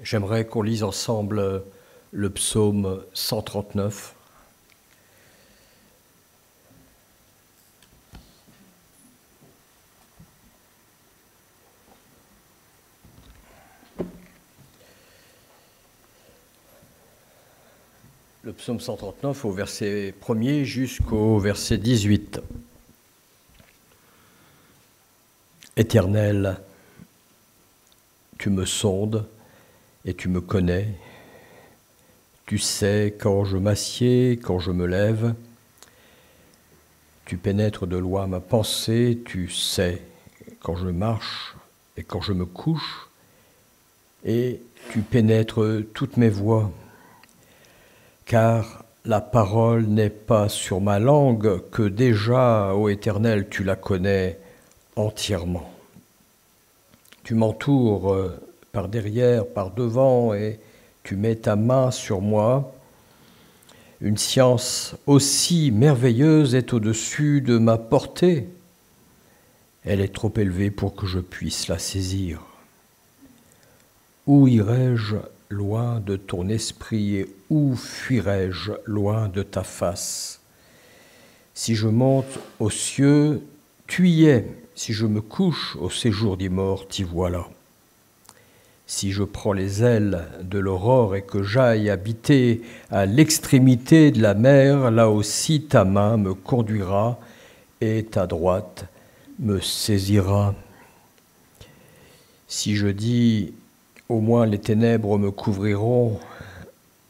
J'aimerais qu'on lise ensemble le psaume 139. Le psaume 139 au verset 1er jusqu'au verset 18. Éternel, tu me sondes et tu me connais. Tu sais quand je m'assieds, quand je me lève. Tu pénètres de loin ma pensée, tu sais quand je marche et quand je me couche. Et tu pénètres toutes mes voies. Car la parole n'est pas sur ma langue, que déjà, ô Éternel, tu la connais entièrement. Tu m'entoures par derrière, par devant, et tu mets ta main sur moi. Une science aussi merveilleuse est au-dessus de ma portée. Elle est trop élevée pour que je puisse la saisir. Où irai-je loin de ton esprit et où fuirai-je loin de ta face? Si je monte aux cieux, tu y es. Si je me couche au séjour des morts, t'y voilà. Si je prends les ailes de l'aurore et que j'aille habiter à l'extrémité de la mer, là aussi ta main me conduira et ta droite me saisira. Si je dis au moins les ténèbres me couvriront,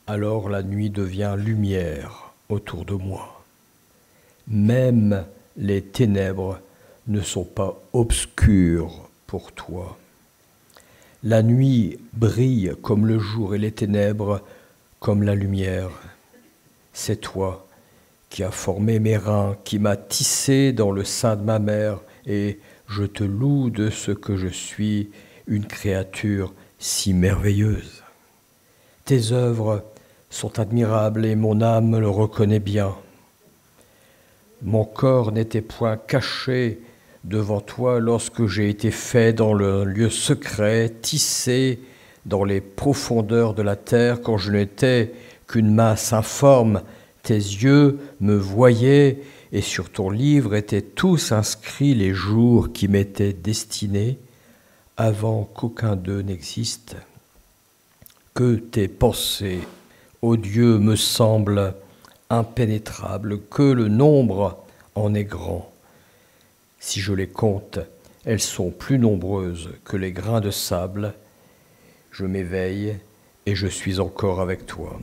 alors la nuit devient lumière autour de moi. Même les ténèbres ne sont pas obscures pour toi. La nuit brille comme le jour et les ténèbres comme la lumière. C'est toi qui as formé mes reins, qui m'as tissé dans le sein de ma mère, et je te loue de ce que je suis, une créature si merveilleuse. Tes œuvres sont admirables et mon âme le reconnaît bien. Mon corps n'était point caché devant toi lorsque j'ai été fait dans le lieu secret, tissé dans les profondeurs de la terre, quand je n'étais qu'une masse informe. Tes yeux me voyaient et sur ton livre étaient tous inscrits les jours qui m'étaient destinés avant qu'aucun d'eux n'existe. Que tes pensées, ô Dieu, me semblent impénétrables, que le nombre en est grand. Si je les compte, elles sont plus nombreuses que les grains de sable. Je m'éveille et je suis encore avec toi.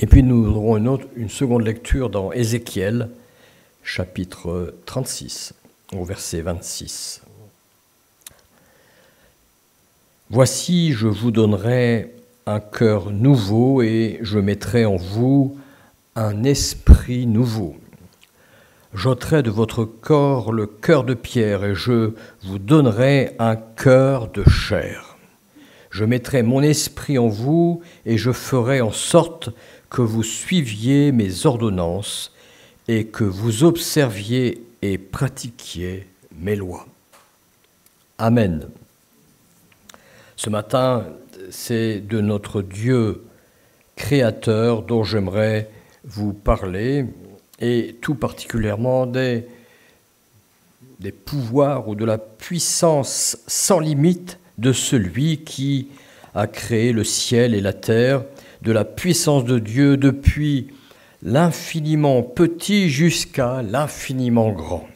Et puis nous aurons une seconde lecture dans Ézéchiel, chapitre 36, au verset 26. Voici, je vous donnerai un cœur nouveau et je mettrai en vous un esprit nouveau. J'ôterai de votre corps le cœur de pierre et je vous donnerai un cœur de chair. Je mettrai mon esprit en vous et je ferai en sorte que vous suiviez mes ordonnances et que vous observiez et pratiquiez mes lois. Amen. Ce matin, c'est de notre Dieu créateur dont j'aimerais vous parler, et tout particulièrement des pouvoirs ou de la puissance sans limite de celui qui a créé le ciel et la terre, de la puissance de Dieu depuis l'infiniment petit jusqu'à l'infiniment grand.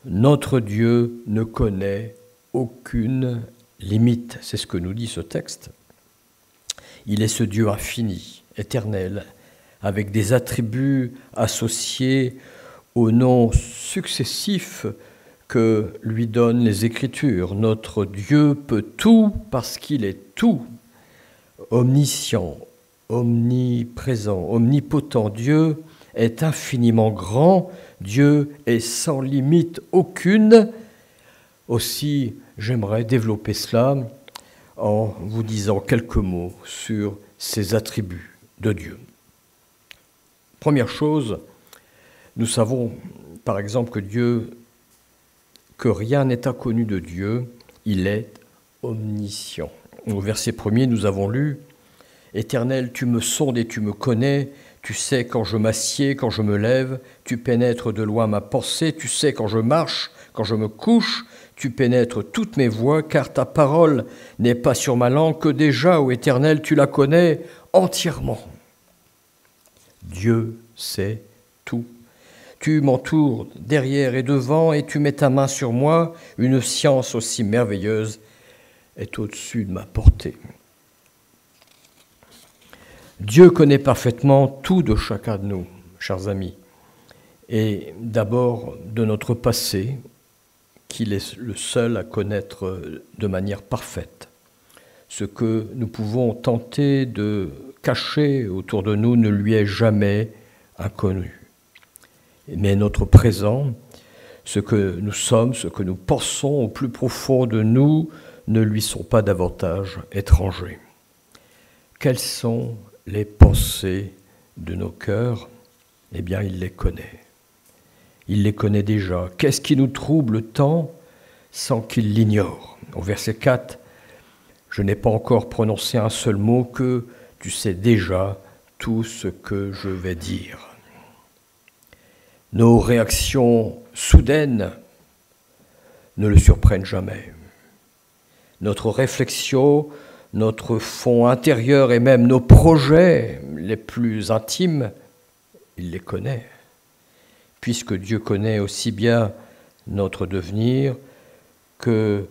Notre Dieu ne connaît aucune limite, c'est ce que nous dit ce texte. Il est ce Dieu infini, éternel, avec des attributs associés aux noms successifs que lui donnent les Écritures. Notre Dieu peut tout parce qu'il est tout, omniscient, omniprésent, omnipotent. Dieu est infiniment grand, Dieu est sans limite aucune. Aussi, j'aimerais développer cela en vous disant quelques mots sur ces attributs de Dieu. Première chose, nous savons par exemple que rien n'est inconnu de Dieu, il est omniscient. Au verset 1er, nous avons lu « Éternel, tu me sondes et tu me connais, tu sais quand je m'assieds, quand je me lève, tu pénètres de loin ma pensée, tu sais quand je marche, quand je me couche, tu pénètres toutes mes voies, car ta parole n'est pas sur ma langue, que déjà, ô Éternel, tu la connais entièrement. » Dieu sait tout. Tu m'entoures derrière et devant, et tu mets ta main sur moi, une science aussi merveilleuse est au-dessus de ma portée. Dieu connaît parfaitement tout de chacun de nous, chers amis, et d'abord de notre passé, qu'il est le seul à connaître de manière parfaite. Ce que nous pouvons tenter de cacher autour de nous ne lui est jamais inconnu. Mais notre présent, ce que nous sommes, ce que nous pensons au plus profond de nous, ne lui sont pas davantage étrangers. Quelles sont les pensées de nos cœurs? Eh bien, il les connaît. Il les connaît déjà. Qu'est-ce qui nous trouble tant sans qu'il l'ignore? Au verset 4, « Je n'ai pas encore prononcé un seul mot que tu sais déjà tout ce que je vais dire. » Nos réactions soudaines ne le surprennent jamais. Notre réflexion, notre fond intérieur et même nos projets les plus intimes, il les connaît. Puisque Dieu connaît aussi bien notre devenir que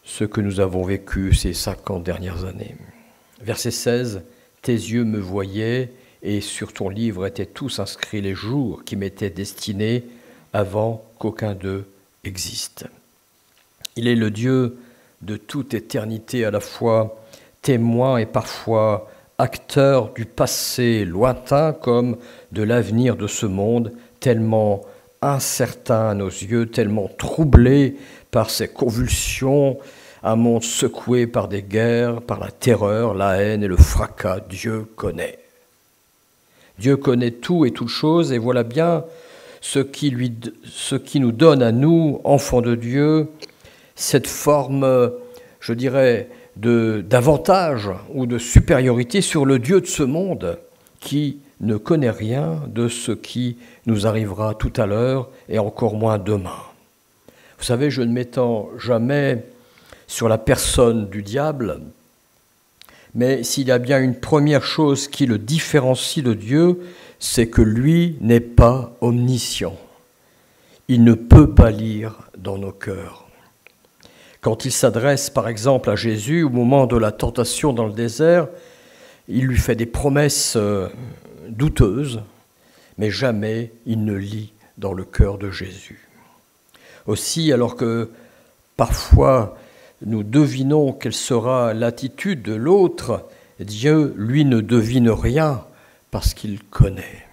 ce que nous avons vécu ces 50 dernières années. Verset 16, « Tes yeux me voyaient et sur ton livre étaient tous inscrits les jours qui m'étaient destinés avant qu'aucun d'eux existe. » Il est le Dieu de toute éternité, à la fois témoin et parfois acteur du passé lointain comme de l'avenir de ce monde, tellement incertain à nos yeux, tellement troublé par ses convulsions, un monde secoué par des guerres, par la terreur, la haine et le fracas. Dieu connaît. Dieu connaît tout et toutes choses, et voilà bien ce qui nous donne à nous, enfants de Dieu, cette forme, je dirais, d'avantage ou de supériorité sur le Dieu de ce monde qui ne connaît rien de ce qui nous arrivera tout à l'heure et encore moins demain. Vous savez, je ne m'étends jamais sur la personne du diable, mais s'il y a bien une première chose qui le différencie de Dieu, c'est que lui n'est pas omniscient. Il ne peut pas lire dans nos cœurs. Quand il s'adresse par exemple à Jésus au moment de la tentation dans le désert, il lui fait des promesses douteuses, mais jamais il ne lit dans le cœur de Jésus. Aussi, alors que parfois nous devinons quelle sera l'attitude de l'autre, Dieu, lui, ne devine rien parce qu'il connaît.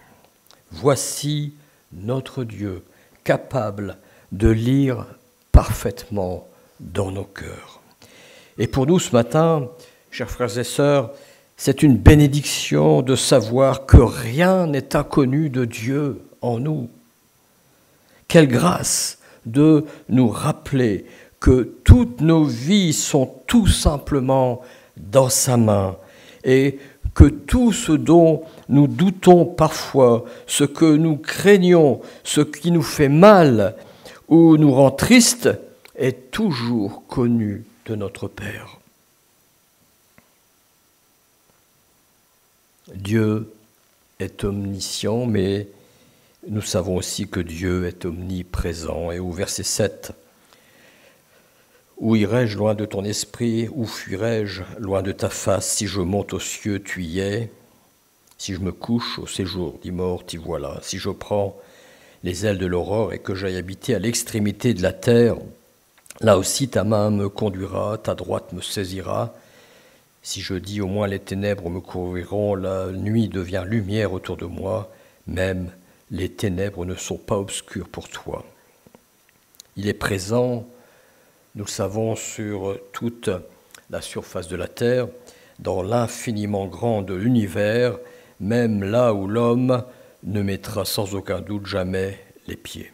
Voici notre Dieu, capable de lire parfaitement dans nos cœurs. Et pour nous ce matin, chers frères et sœurs, c'est une bénédiction de savoir que rien n'est inconnu de Dieu en nous. Quelle grâce de nous rappeler que toutes nos vies sont tout simplement dans sa main et que tout ce dont nous doutons parfois, ce que nous craignons, ce qui nous fait mal ou nous rend tristes, est toujours connu de notre Père. Dieu est omniscient, mais nous savons aussi que Dieu est omniprésent. Et au verset 7, « Où irai-je loin de ton esprit? Où fuirai-je loin de ta face? Si je monte aux cieux, tu y es. Si je me couche au séjour des morts, t'y voilà. Si je prends les ailes de l'aurore et que j'aille habiter à l'extrémité de la terre, là aussi ta main me conduira, ta droite me saisira. Si je dis au moins les ténèbres me couvriront, la nuit devient lumière autour de moi, même les ténèbres ne sont pas obscures pour toi. » Il est présent, nous le savons, sur toute la surface de la terre, dans l'infiniment grand de l'univers, même là où l'homme ne mettra sans aucun doute jamais les pieds.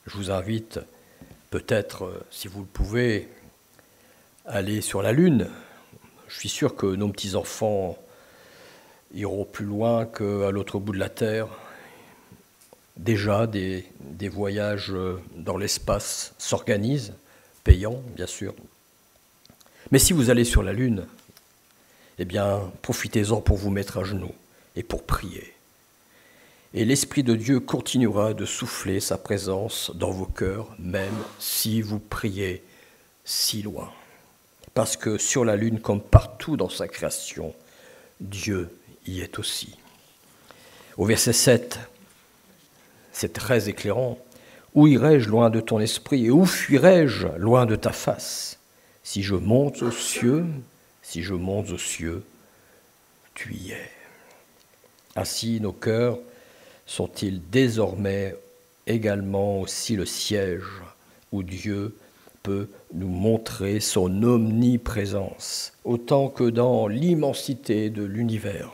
Je vous invite, peut-être, si vous le pouvez, aller sur la Lune. Je suis sûr que nos petits-enfants iront plus loin qu'à l'autre bout de la Terre. Déjà, des voyages dans l'espace s'organisent, payants, bien sûr. Mais si vous allez sur la Lune, eh bien, profitez-en pour vous mettre à genoux et pour prier. Et l'Esprit de Dieu continuera de souffler sa présence dans vos cœurs, même si vous priez si loin. Parce que sur la Lune, comme partout dans sa création, Dieu y est aussi. Au verset 7, c'est très éclairant. « Où irai-je loin de ton esprit et où fuirai-je loin de ta face ? Si je monte aux cieux, tu y es. » Ainsi, nos cœurs sont-ils désormais également aussi le siège où Dieu peut nous montrer son omniprésence, autant que dans l'immensité de l'univers.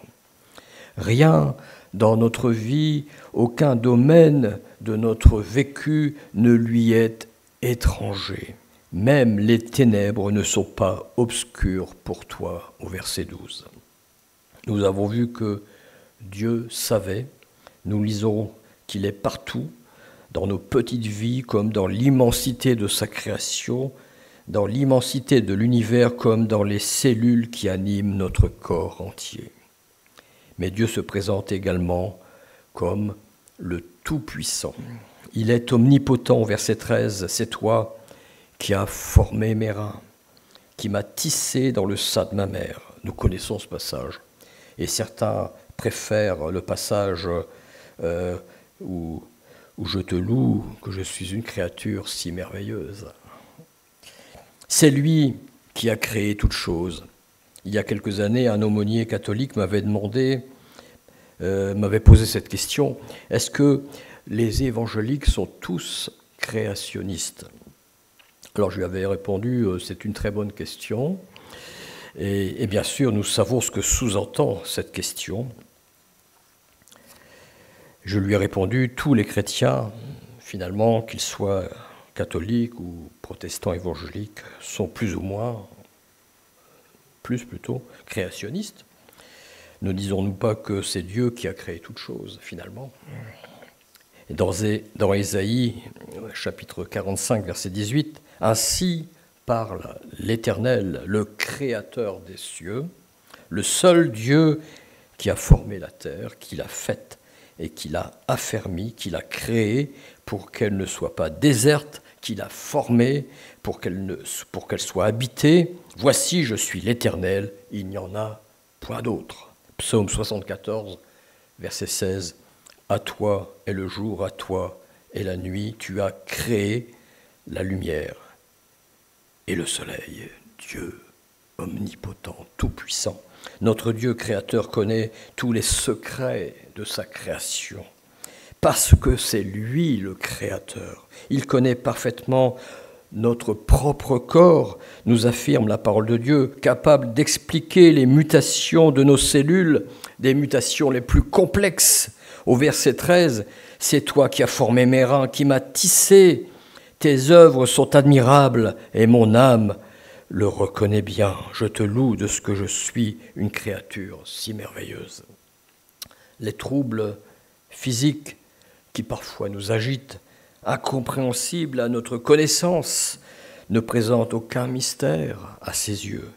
Rien dans notre vie, aucun domaine de notre vécu ne lui est étranger. Même les ténèbres ne sont pas obscures pour toi, au verset 12. Nous avons vu que Dieu savait, nous lisons qu'il est partout, dans nos petites vies comme dans l'immensité de sa création, dans l'immensité de l'univers comme dans les cellules qui animent notre corps entier. Mais Dieu se présente également comme le Tout-Puissant. Il est omnipotent, verset 13, « C'est toi qui as formé mes reins, qui m'as tissé dans le sein de ma mère. » Nous connaissons ce passage. Et certains préfèrent le passage où je te loue, que je suis une créature si merveilleuse. C'est lui qui a créé toutes choses. Il y a quelques années, un aumônier catholique m'avait posé cette question. Est-ce que les évangéliques sont tous créationnistes ? Alors je lui avais répondu, c'est une très bonne question. Et bien sûr, nous savons ce que sous-entend cette question. Je lui ai répondu, tous les chrétiens, finalement, qu'ils soient catholiques ou protestants évangéliques, sont plus ou moins, plutôt, créationnistes. Ne disons-nous pas que c'est Dieu qui a créé toutes choses, finalement ? Et dans Ésaïe, chapitre 45, verset 18, « Ainsi parle l'Éternel, le Créateur des cieux, le seul Dieu qui a formé la terre, qui l'a faite et qui l'a affermie, qui l'a créée pour qu'elle ne soit pas déserte, qui l'a formée pour qu'elle soit habitée. Voici, je suis l'Éternel, il n'y en a point d'autre. » Psaume 74, verset 16. « À toi est le jour, à toi est la nuit, tu as créé la lumière et le soleil. » Dieu omnipotent, tout-puissant. Notre Dieu créateur connaît tous les secrets de sa création. Parce que c'est lui le créateur. Il connaît parfaitement notre propre corps, nous affirme la parole de Dieu, capable d'expliquer les mutations de nos cellules, des mutations les plus complexes. Au verset 13, « C'est toi qui as formé mes reins, qui m'as tissé. Tes œuvres sont admirables et mon âme le reconnaît bien. Je te loue de ce que je suis une créature si merveilleuse. » Les troubles physiques qui parfois nous agitent, incompréhensibles à notre connaissance, ne présentent aucun mystère à ses yeux.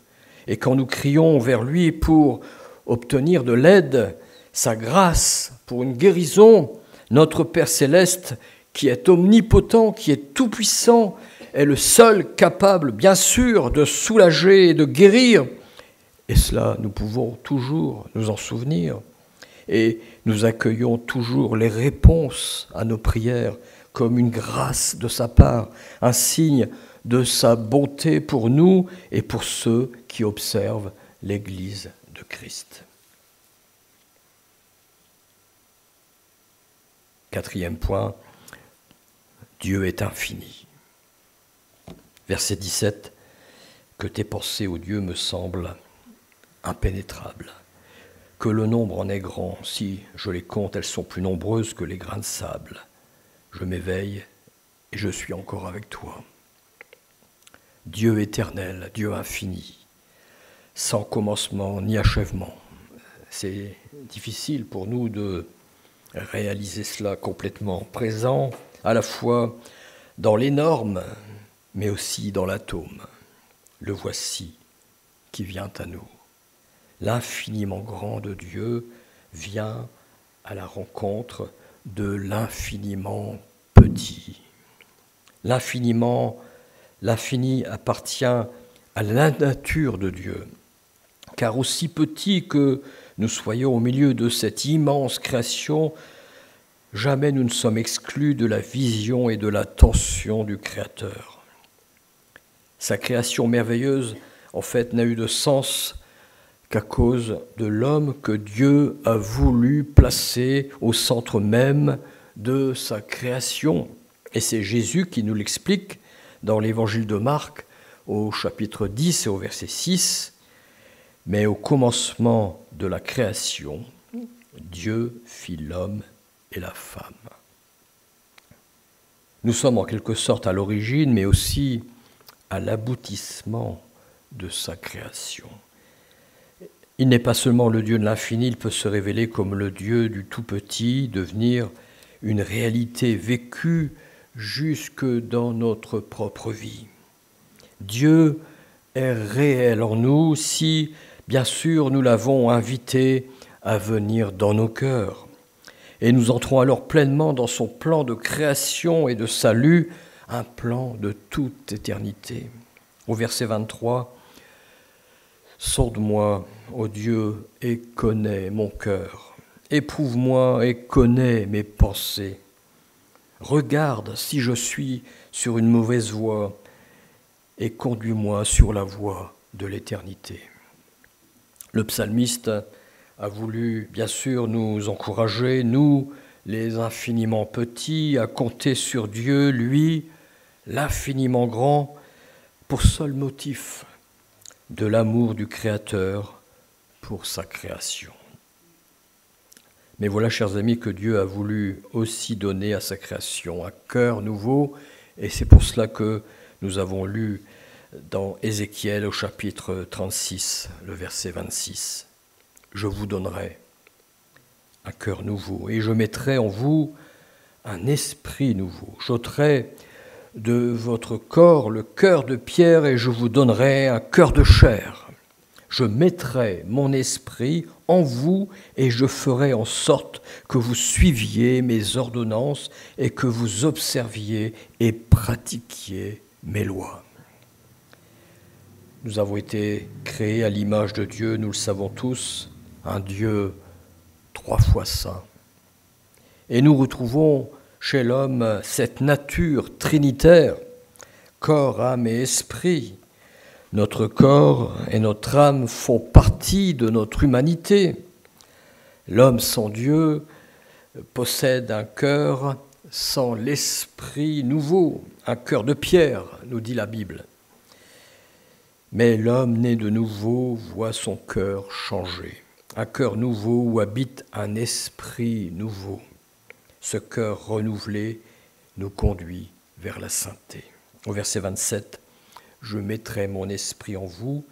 Et quand nous crions vers lui pour obtenir de l'aide, sa grâce pour une guérison, notre Père céleste, qui est omnipotent, qui est tout-puissant, est le seul capable, bien sûr, de soulager et de guérir. Et cela, nous pouvons toujours nous en souvenir. Et nous accueillons toujours les réponses à nos prières comme une grâce de sa part, un signe de sa bonté pour nous et pour ceux qui observent l'Église de Christ. Quatrième point, Dieu est infini. Verset 17, « Que tes pensées, ô Dieu, me semblent impénétrables. Que le nombre en est grand. Si je les compte, elles sont plus nombreuses que les grains de sable. Je m'éveille et je suis encore avec toi. » Dieu éternel, Dieu infini, sans commencement ni achèvement. C'est difficile pour nous de réaliser cela complètement, présent à la fois dans l'énorme, mais aussi dans l'atome. Le voici qui vient à nous. L'infiniment grand de Dieu vient à la rencontre de l'infiniment petit. L'infini appartient à la nature de Dieu, car aussi petit que nous soyons au milieu de cette immense création, jamais nous ne sommes exclus de la vision et de l'attention du Créateur. Sa création merveilleuse, en fait, n'a eu de sens qu'à cause de l'homme que Dieu a voulu placer au centre même de sa création. Et c'est Jésus qui nous l'explique dans l'évangile de Marc, au chapitre 10 et au verset 6. Mais au commencement de la création, Dieu fit l'homme et la femme. Nous sommes en quelque sorte à l'origine, mais aussi à l'aboutissement de sa création. Il n'est pas seulement le Dieu de l'infini, il peut se révéler comme le Dieu du tout-petit, devenir une réalité vécue jusque dans notre propre vie. Dieu est réel en nous si, bien sûr, nous l'avons invité à venir dans nos cœurs. Et nous entrons alors pleinement dans son plan de création et de salut, un plan de toute éternité. Au verset 23, « Sonde-moi, ô Dieu, et connais mon cœur. Éprouve-moi et connais mes pensées. Regarde si je suis sur une mauvaise voie et conduis-moi sur la voie de l'éternité. » Le psalmiste a voulu, bien sûr, nous encourager, nous, les infiniment petits, à compter sur Dieu, lui, l'infiniment grand, pour seul motif de l'amour du Créateur pour sa création. Mais voilà, chers amis, que Dieu a voulu aussi donner à sa création un cœur nouveau, et c'est pour cela que nous avons lu dans Ézéchiel au chapitre 36, le verset 26. « Je vous donnerai un cœur nouveau, et je mettrai en vous un esprit nouveau. J'ôterai de votre corps le cœur de pierre, et je vous donnerai un cœur de chair. Je mettrai mon esprit en vous, et je ferai en sorte que vous suiviez mes ordonnances, et que vous observiez et pratiquiez mes lois. » Nous avons été créés à l'image de Dieu, nous le savons tous, un Dieu 3 fois saint. Et nous retrouvons chez l'homme cette nature trinitaire, corps, âme et esprit. Notre corps et notre âme font partie de notre humanité. L'homme sans Dieu possède un cœur sans l'esprit nouveau, un cœur de pierre, nous dit la Bible. Mais l'homme né de nouveau voit son cœur changer. Un cœur nouveau où habite un esprit nouveau. Ce cœur renouvelé nous conduit vers la sainteté. Au verset 27, « Je mettrai mon esprit en vous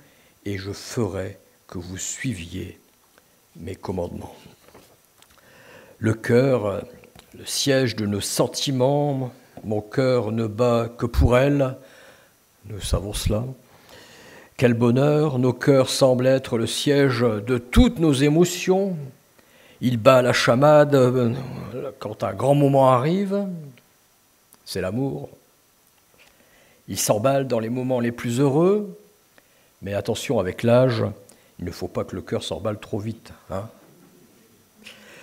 et je ferai que vous suiviez mes commandements. » Le cœur, le siège de nos sentiments, mon cœur ne bat que pour elle, nous savons cela. Quel bonheur, nos cœurs semblent être le siège de toutes nos émotions. Il bat la chamade quand un grand moment arrive, c'est l'amour. Il s'emballe dans les moments les plus heureux, mais attention, avec l'âge, il ne faut pas que le cœur s'emballe trop vite.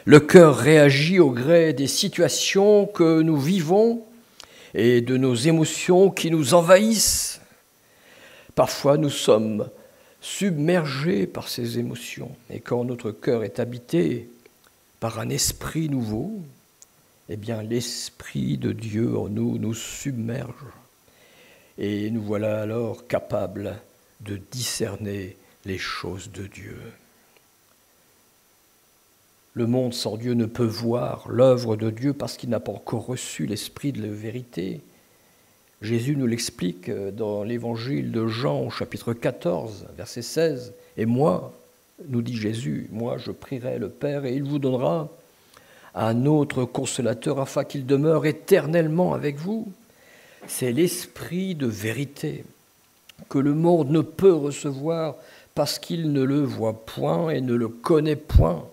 Le cœur réagit au gré des situations que nous vivons et de nos émotions qui nous envahissent. Parfois, nous sommes submergés par ces émotions. Et quand notre cœur est habité par un esprit nouveau, eh bien, l'Esprit de Dieu en nous nous submerge. Et nous voilà alors capables de discerner les choses de Dieu. Le monde sans Dieu ne peut voir l'œuvre de Dieu parce qu'il n'a pas encore reçu l'Esprit de la vérité. Jésus nous l'explique dans l'évangile de Jean, au chapitre 14, verset 16. « Et moi, nous dit Jésus, moi je prierai le Père et il vous donnera un autre consolateur afin qu'il demeure éternellement avec vous. » C'est l'esprit de vérité que le monde ne peut recevoir parce qu'il ne le voit point et ne le connaît point.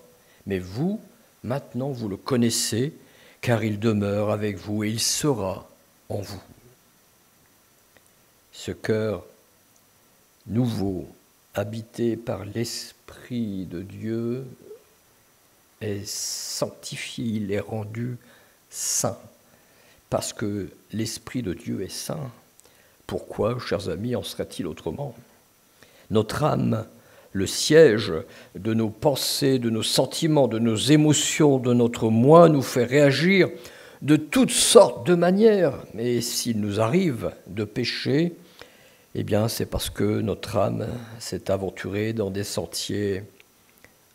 Mais vous, maintenant, vous le connaissez, car il demeure avec vous et il sera en vous. Ce cœur nouveau, habité par l'Esprit de Dieu, est sanctifié, il est rendu saint, parce que l'Esprit de Dieu est saint. Pourquoi, chers amis, en serait-il autrement ? Notre âme, le siège de nos pensées, de nos sentiments, de nos émotions, de notre moi, nous fait réagir de toutes sortes de manières. Et s'il nous arrive de pécher, eh bien, c'est parce que notre âme s'est aventurée dans des sentiers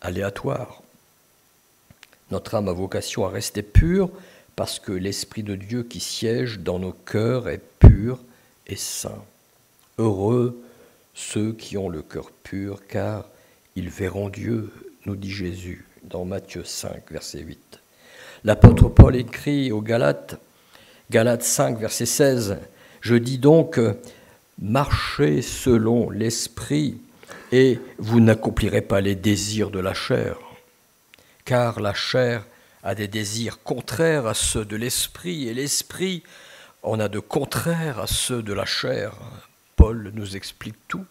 aléatoires. Notre âme a vocation à rester pure parce que l'Esprit de Dieu qui siège dans nos cœurs est pur et saint. Heureux ceux qui ont le cœur pur, car ils verront Dieu, nous dit Jésus dans Matthieu 5, verset 8. L'apôtre Paul écrit aux Galates, Galates 5, verset 16, « Je dis donc, marchez selon l'Esprit, et vous n'accomplirez pas les désirs de la chair. Car la chair a des désirs contraires à ceux de l'Esprit, et l'Esprit en a de contraires à ceux de la chair. » Paul nous explique tout.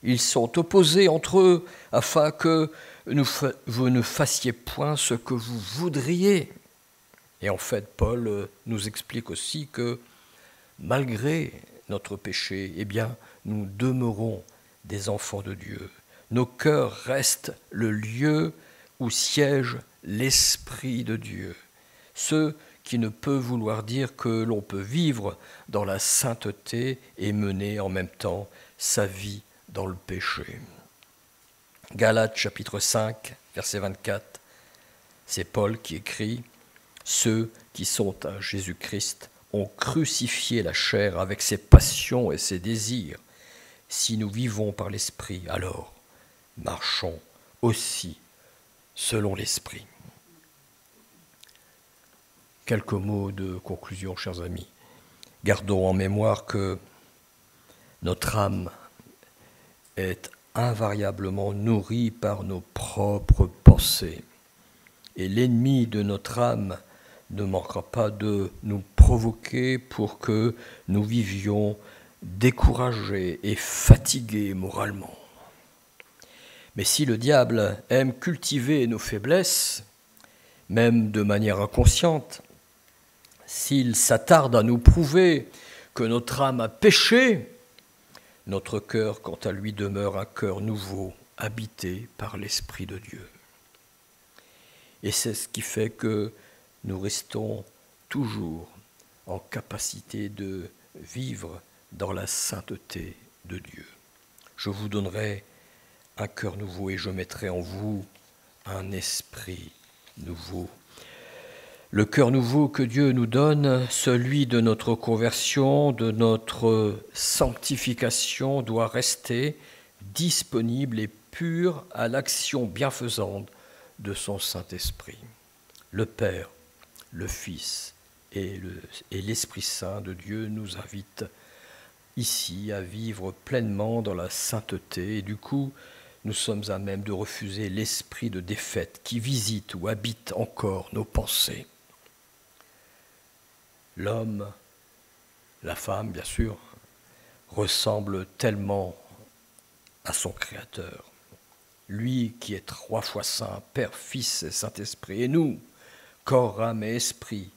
Ils sont opposés entre eux, afin que vous ne fassiez point ce que vous voudriez. Et en fait, Paul nous explique aussi que, malgré notre péché, eh bien, nous demeurons des enfants de Dieu. Nos cœurs restent le lieu où siège l'Esprit de Dieu. Ce qui ne peut vouloir dire que l'on peut vivre dans la sainteté et mener en même temps sa vie dans le péché. Galates chapitre 5, verset 24, c'est Paul qui écrit « Ceux qui sont à Jésus-Christ ont crucifié la chair avec ses passions et ses désirs. Si nous vivons par l'Esprit, alors marchons aussi selon l'Esprit. » Quelques mots de conclusion, chers amis. Gardons en mémoire que notre âme est invariablement nourrie par nos propres pensées. Et l'ennemi de notre âme ne manquera pas de nous provoquer pour que nous vivions découragés et fatigués moralement. Mais si le diable aime cultiver nos faiblesses, même de manière inconsciente, s'il s'attarde à nous prouver que notre âme a péché, notre cœur, quant à lui, demeure un cœur nouveau, habité par l'Esprit de Dieu. Et c'est ce qui fait que nous restons toujours en capacité de vivre dans la sainteté de Dieu. Je vous donnerai un cœur nouveau et je mettrai en vous un esprit nouveau. Le cœur nouveau que Dieu nous donne, celui de notre conversion, de notre sanctification, doit rester disponible et pur à l'action bienfaisante de son Saint-Esprit. Le Père, le Fils et l'Esprit Saint de Dieu nous invitent ici à vivre pleinement dans la sainteté et du coup, nous sommes à même de refuser l'esprit de défaite qui visite ou habite encore nos pensées. L'homme, la femme bien sûr, ressemble tellement à son Créateur. Lui qui est 3 fois saint, Père, Fils et Saint-Esprit, et nous, corps, âme et esprit.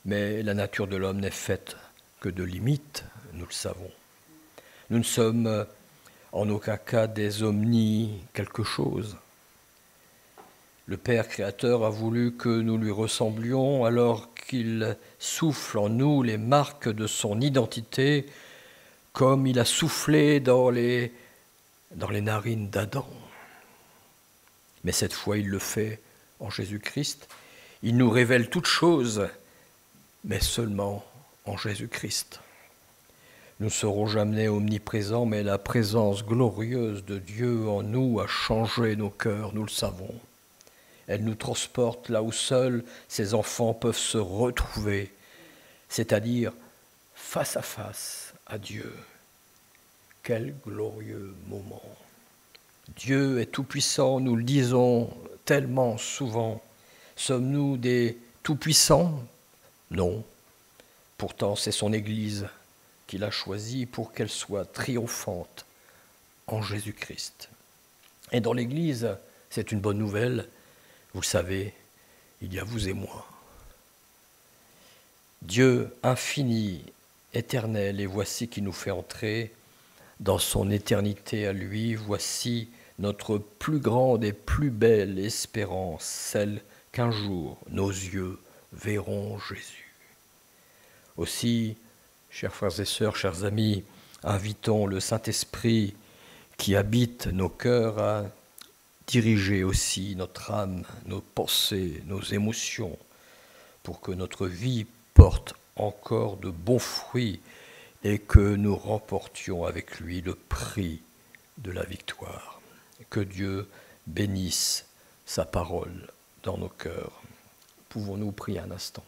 Mais la nature de l'homme n'est faite que de limites, nous le savons. Nous ne sommes en aucun cas des omnis quelque chose. Le Père créateur a voulu que nous lui ressemblions alors qu'il souffle en nous les marques de son identité comme il a soufflé dans les narines d'Adam. Mais cette fois, il le fait en Jésus-Christ. Il nous révèle toutes choses, mais seulement en Jésus-Christ. Nous ne serons jamais omniprésents, mais la présence glorieuse de Dieu en nous a changé nos cœurs, nous le savons. Elle nous transporte là où seuls ses enfants peuvent se retrouver, c'est-à-dire face à face à Dieu. Quel glorieux moment! Dieu est tout-puissant, nous le disons tellement souvent. Sommes-nous des tout-puissants? Non. Pourtant, c'est son Église qu'il a choisie pour qu'elle soit triomphante en Jésus-Christ. Et dans l'Église, c'est une bonne nouvelle. Vous le savez, il y a vous et moi. Dieu infini, éternel, et voici qui nous fait entrer dans son éternité à lui. Voici notre plus grande et plus belle espérance, celle qu'un jour nos yeux verront Jésus. Aussi, chers frères et sœurs, chers amis, invitons le Saint-Esprit qui habite nos cœurs à diriger aussi notre âme, nos pensées, nos émotions, pour que notre vie porte encore de bons fruits et que nous remportions avec lui le prix de la victoire. Que Dieu bénisse sa parole dans nos cœurs. Pouvons-nous prier un instant ?